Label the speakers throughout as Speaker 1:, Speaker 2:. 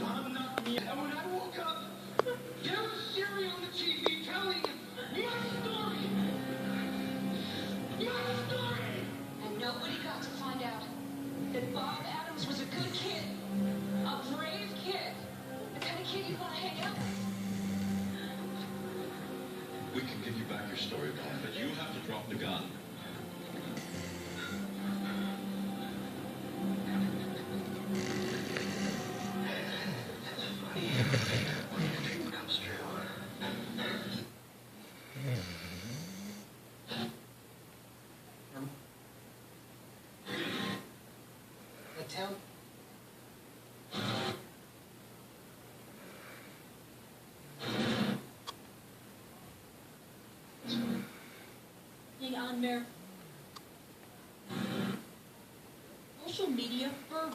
Speaker 1: I'm not me. And when I woke up, there was Siri on the TV telling my story. My story!
Speaker 2: And nobody got to find out that Bob Adams was a good kid, a brave kid, the kind of kid you'd want to hang out with.
Speaker 3: We can give you back your story, Bob, but you have to drop the gun.
Speaker 1: Dream comes true. That town?
Speaker 4: Being on their social media for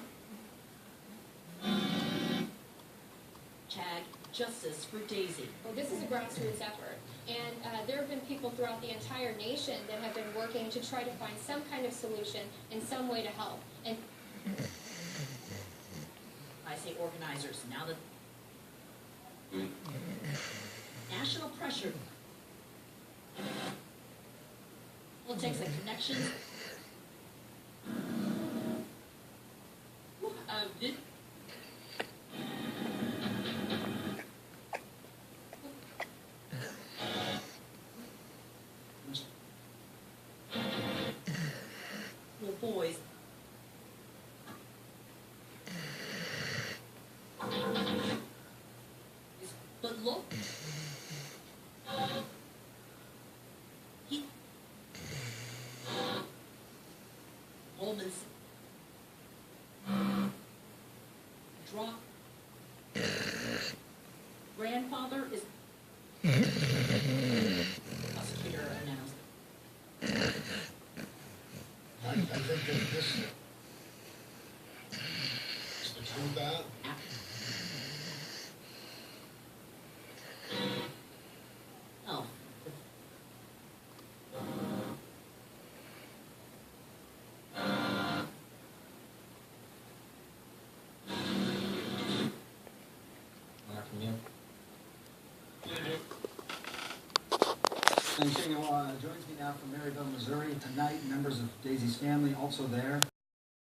Speaker 4: tag justice for Daisy.
Speaker 5: Well, this is a grassroots effort, and there have been people throughout the entire nation that have been working to try to find some kind of solution and some way to help. And
Speaker 4: I say organizers, now that national pressure. Well, it takes like connections. This little boys. But look, he Holman's drop. Grandfather is prosecutor announced.
Speaker 1: I think that this is the truth out.
Speaker 4: Oh.
Speaker 6: And King joins me now from Maryville, Missouri. Tonight, members of Daisy's family also there.